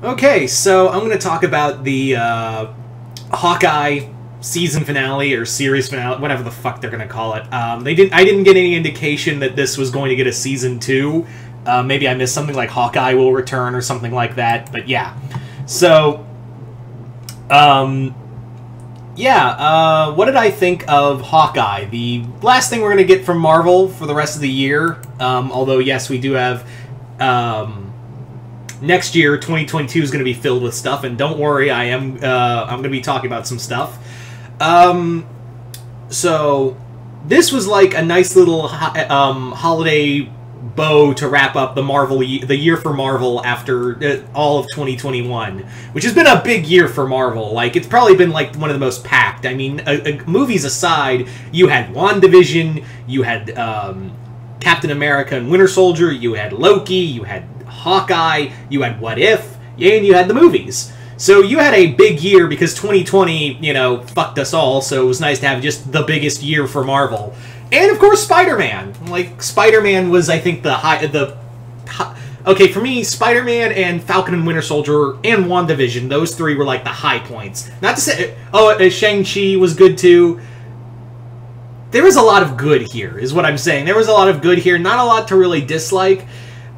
Okay, so I'm going to talk about the Hawkeye season finale or series finale, whatever the fuck they're going to call it. I didn't get any indication that this was going to get a season 2. Maybe I missed something like Hawkeye will return or something like that, but yeah. So, what did I think of Hawkeye? The last thing we're going to get from Marvel for the rest of the year, although yes, we do have... next year, 2022 is going to be filled with stuff, and don't worry, I'm going to be talking about some stuff. So this was like a nice little holiday bow to wrap up the year for Marvel after all of 2021, which has been a big year for Marvel. Like, it's probably been like one of the most packed. I mean, movies aside, you had WandaVision, you had Captain America and Winter Soldier, you had Loki, you had Hawkeye, you had What If, and you had the movies. So you had a big year because 2020, you know, fucked us all, so it was nice to have just the biggest year for Marvel. And, of course, Spider-Man. Like, Spider-Man was, I think, okay, for me, Spider-Man and Falcon and Winter Soldier and WandaVision, those three were, like, the high points. Not to say... Oh, Shang-Chi was good, too. There was a lot of good here, is what I'm saying. There was a lot of good here, not a lot to really dislike.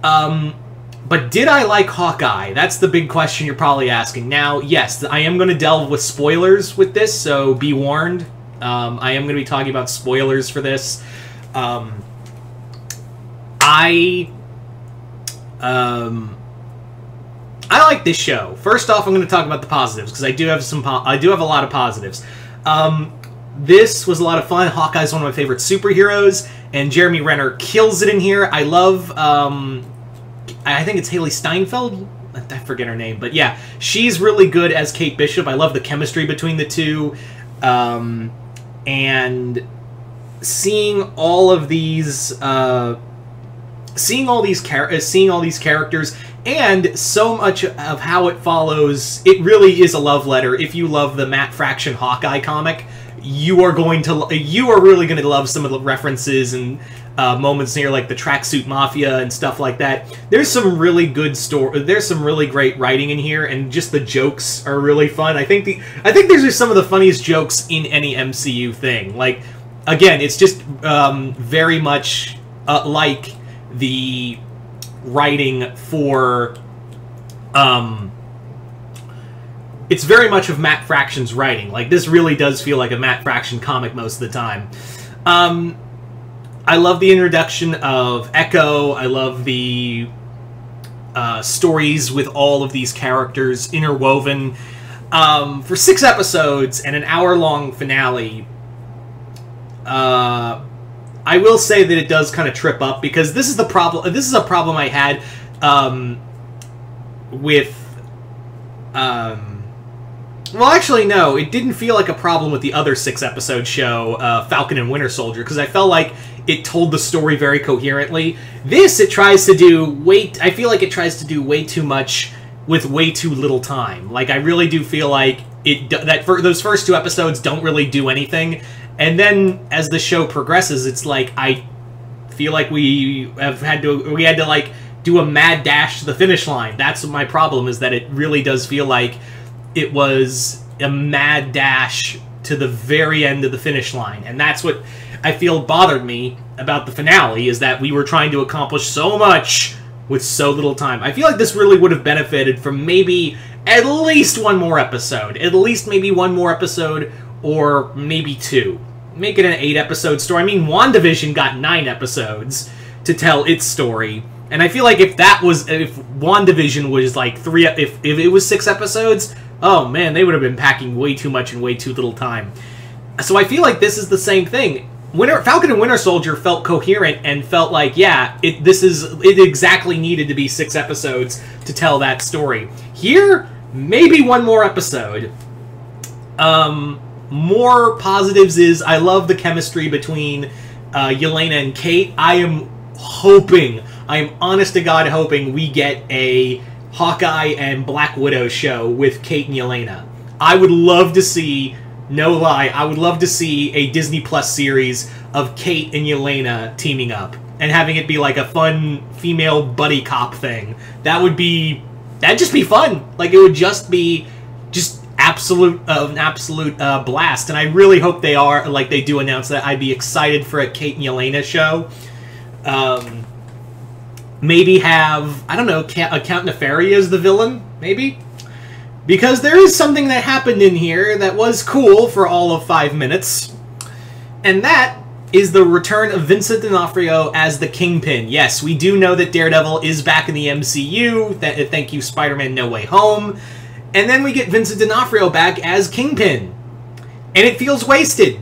But did I like Hawkeye? That's the big question you're probably asking. Now, yes, I am going to delve with spoilers with this, so be warned. I am going to be talking about spoilers for this. I like this show. First off, I'm going to talk about the positives, because I do have a lot of positives. This was a lot of fun. Hawkeye's one of my favorite superheroes, and Jeremy Renner kills it in here. I love... I think it's Haley Steinfeld? I forget her name, but yeah, she's really good as Kate Bishop. I love the chemistry between the two, and seeing all these characters, and so much of how it follows. It really is a love letter. If you love the Matt Fraction Hawkeye comic, you are really going to love some of the references and moments near, like, the Tracksuit Mafia and stuff like that. There's some really good there's some really great writing in here, and just the jokes are really fun. I think these are some of the funniest jokes in any MCU thing. Like, again, it's just very much like the writing for... it's very much of Matt Fraction's writing. Like, this really does feel like a Matt Fraction comic most of the time. I love the introduction of Echo. I love the stories with all of these characters interwoven. For 6 episodes and an hour-long finale, I will say that it does kind of trip up, because this is the problem. This is a problem I had with... well, actually, no. It didn't feel like a problem with the other 6-episode show, Falcon and Winter Soldier, because I felt like it told the story very coherently. This, it tries to do I feel like it tries to do way too much with way too little time. Like, I really do feel like those first 2 episodes don't really do anything, and then as the show progresses, it's like I feel like we had to like do a mad dash to the finish line. That's my problem, is that it really does feel like it was a mad dash to the very end of the finish line. And that's what I feel bothered me about the finale, is that we were trying to accomplish so much with so little time. I feel like this really would have benefited from maybe at least one more episode. At least maybe one more episode, or maybe 2. Make it an 8-episode story. I mean, WandaVision got 9 episodes to tell its story. And I feel like if WandaVision was like if it was 6 episodes, oh man, they would have been packing way too much in way too little time. So I feel like this is the same thing. Falcon and Winter Soldier felt coherent and felt like, yeah, it exactly needed to be 6 episodes to tell that story. Here, maybe one more episode. More positives is I love the chemistry between Yelena and Kate. I am honest to God hoping we get a Hawkeye and Black Widow show with Kate and Yelena. I would love to see, no lie, I would love to see a Disney Plus series of Kate and Yelena teaming up and having it be like a fun female buddy cop thing. That would be That'd just be fun. Like, it would just be just an absolute blast. And I really hope they are, like, they do announce that. I'd be excited for a Kate and Yelena show. Maybe have, I don't know, Count Nefaria as the villain, maybe? Because there is something that happened in here that was cool for all of 5 minutes. And that is the return of Vincent D'Onofrio as the Kingpin. Yes, we do know that Daredevil is back in the MCU. Thank you, Spider-Man No Way Home. And then we get Vincent D'Onofrio back as Kingpin. And it feels wasted.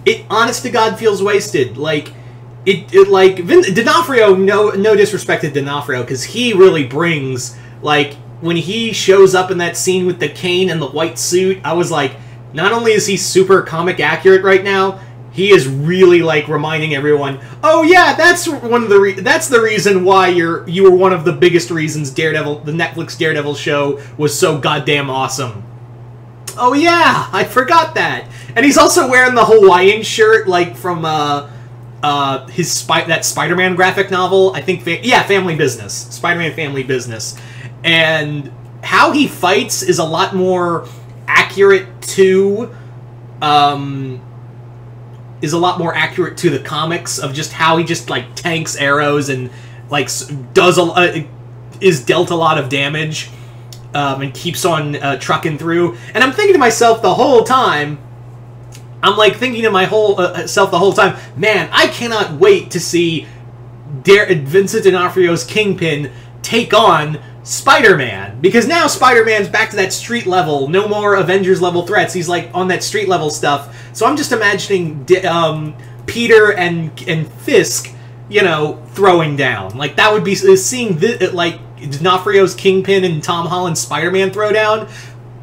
It, honest to God, feels wasted. Like, D'Onofrio, no disrespect to D'Onofrio, because he really brings, like, when he shows up in that scene with the cane and the white suit, I was like, not only is he super comic accurate right now, he is really, like, reminding everyone, oh yeah, that's one of that's the reason why you were one of the biggest reasons the Netflix Daredevil show was so goddamn awesome. Oh yeah, I forgot that. And he's also wearing the Hawaiian shirt, like, from, that Spider-Man graphic novel, I think, Family Business. Spider-Man Family Business. And how he fights is a lot more accurate to, the comics of just how he just, like, tanks arrows and, like, is dealt a lot of damage, and keeps on, trucking through. And I'm thinking to myself the whole time, man, I cannot wait to see Vincent D'Onofrio's Kingpin take on Spider-Man. Because now Spider-Man's back to that street level. No more Avengers level threats. He's, like, on that street level stuff. So I'm just imagining Peter and Fisk, you know, throwing down. Like, that would be... Seeing, like, D'Onofrio's Kingpin and Tom Holland's Spider-Man throwdown.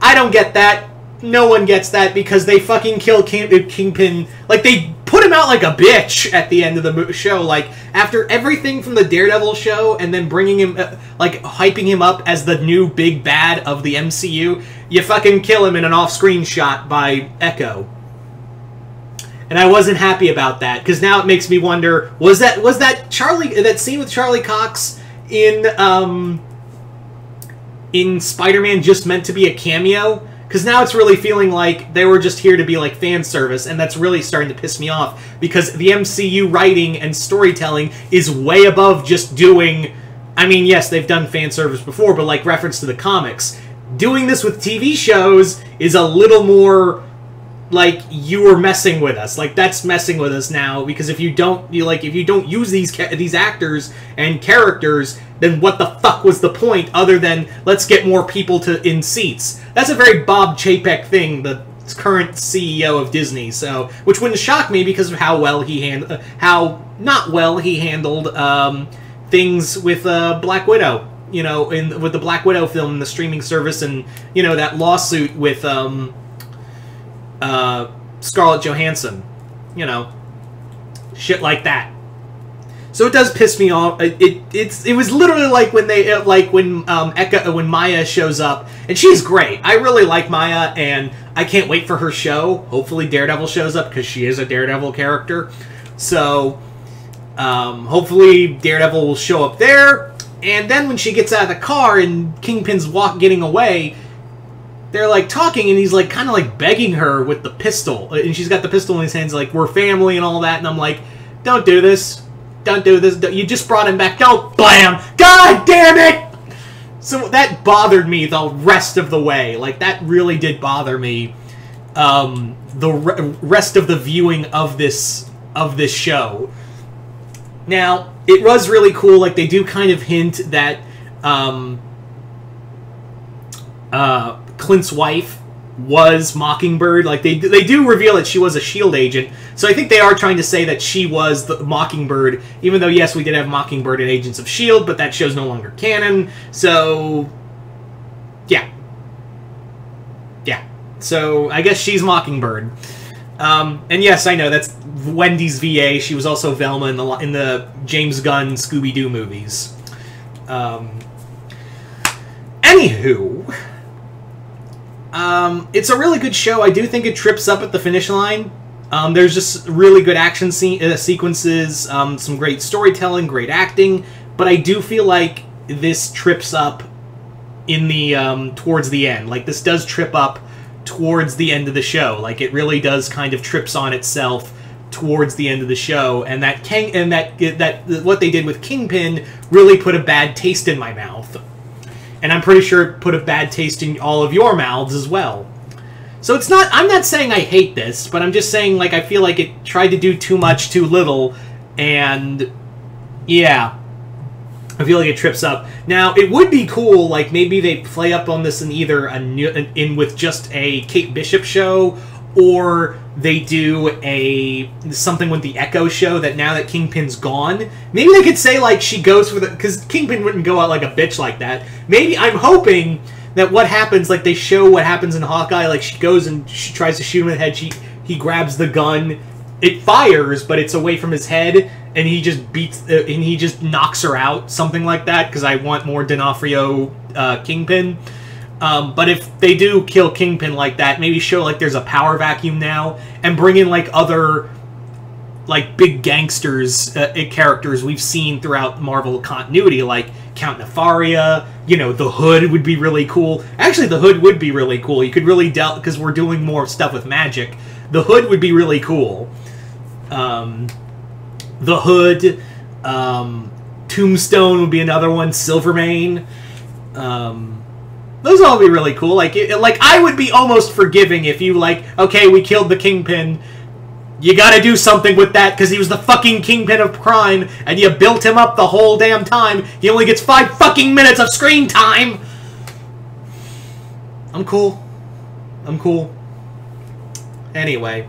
I don't get that. No one gets that because they fucking kill Kingpin. Like, they put him out like a bitch at the end of the show. Like, after everything from the Daredevil show and then bringing him, like, hyping him up as the new big bad of the MCU, you fucking kill him in an off-screen shot by Echo. And I wasn't happy about that because now it makes me wonder, was that scene with Charlie Cox in Spider-Man just meant to be a cameo? Because now it's really feeling like they were just here to be, like, fan service, and that's really starting to piss me off, because the MCU writing and storytelling is way above just doing... I mean, yes, they've done fan service before, but, like, reference to the comics. Doing this with TV shows is a little more, like, you were messing with us. Like, that's messing with us now, because if you don't use these actors and characters, then what the fuck was the point other than let's get more people in seats? That's a very Bob Chapek thing, the current CEO of Disney. So, which wouldn't shock me because of how not well he handled things with Black Widow. You know, with the Black Widow film and the streaming service, and you know that lawsuit with Scarlett Johansson. You know, shit like that. So it does piss me off. It was literally like when Maya shows up, and she's great. I really like Maya, and I can't wait for her show. Hopefully Daredevil shows up, because she is a Daredevil character. So hopefully Daredevil will show up there, and then when she gets out of the car and Kingpin's getting away, they're like talking, and he's like kind of like begging her with the pistol, and she's got the pistol in his hands, like, we're family and all that, and I'm like, don't do this. Don't do this. You just brought him back. Don't blam. God damn it! So that bothered me the rest of the way. Like, that really did bother me. The rest of the viewing of this show. Now, it was really cool. Like, they do kind of hint that Clint's wife was Mockingbird. Like, they do reveal that she was a S.H.I.E.L.D. agent. So I think they are trying to say that she was the Mockingbird, even though, yes, we did have Mockingbird in Agents of S.H.I.E.L.D., but that show's no longer canon. So, yeah. Yeah. So, I guess she's Mockingbird. And yes, I know, that's Wendy's VA. She was also Velma in the James Gunn Scooby-Doo movies. Anywho... it's a really good show. I do think it trips up at the finish line. There's just really good action sequences, some great storytelling, great acting, but I do feel like this trips up in the towards the end. Like, this does trip up towards the end of the show. Like, it really does kind of trips on itself towards the end of the show, and that what they did with Kingpin really put a bad taste in my mouth. And I'm pretty sure it put a bad taste in all of your mouths as well. So it's not, I'm not saying I hate this, but I'm just saying, like, I feel like it tried to do too much, too little, and yeah, I feel like it trips up. Now, it would be cool, like, maybe they play up on this in either with just a Kate Bishop show, or they do something with the Echo show, that now that Kingpin's gone, maybe they could say, like, she goes for the, because Kingpin wouldn't go out like a bitch like that. Maybe, I'm hoping that what happens, like, they show what happens in Hawkeye, like, she goes and she tries to shoot him in the head, he grabs the gun, it fires, but it's away from his head, and he just knocks her out, something like that, because I want more D'Onofrio Kingpin. But if they do kill Kingpin like that, maybe show, like, there's a power vacuum now, and bring in, like, other, like, big gangsters, characters we've seen throughout Marvel continuity, like Count Nefaria, you know, the Hood would be really cool. Actually, the Hood would be really cool. You could really because we're doing more stuff with magic. The Hood would be really cool. The Hood, Tombstone would be another one, Silvermane, those all be really cool. Like, I would be almost forgiving if you, like, okay, we killed the Kingpin, you gotta do something with that, because he was the fucking Kingpin of crime, and you built him up the whole damn time. He only gets 5 fucking minutes of screen time! I'm cool. I'm cool. Anyway.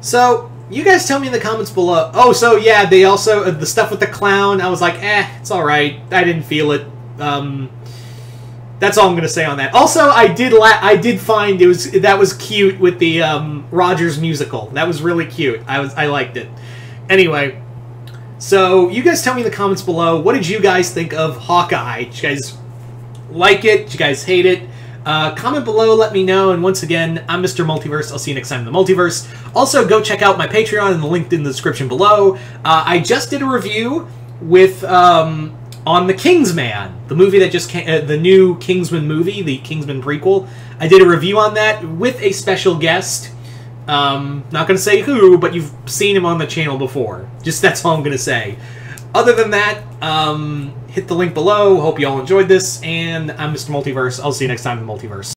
So, you guys tell me in the comments below. Oh, so yeah, they also, the stuff with the clown, I was like, it's alright. I didn't feel it. That's all I'm gonna say on that. Also, I did find that was cute with the Rogers musical. That was really cute. I liked it. Anyway, so you guys tell me in the comments below, what did you guys think of Hawkeye? Did you guys like it? Did you guys hate it? Comment below, let me know. And once again, I'm Mr. Multiverse. I'll see you next time in the Multiverse. Also, go check out my Patreon and the link in the description below. I just did a review with on The Kingsman, the movie that just came, the new Kingsman movie, the Kingsman prequel. I did a review on that with a special guest. Not going to say who, but you've seen him on the channel before. Just that's all I'm going to say. Other than that, hit the link below. Hope you all enjoyed this, and I'm Mr. Multiverse. I'll see you next time in the Multiverse.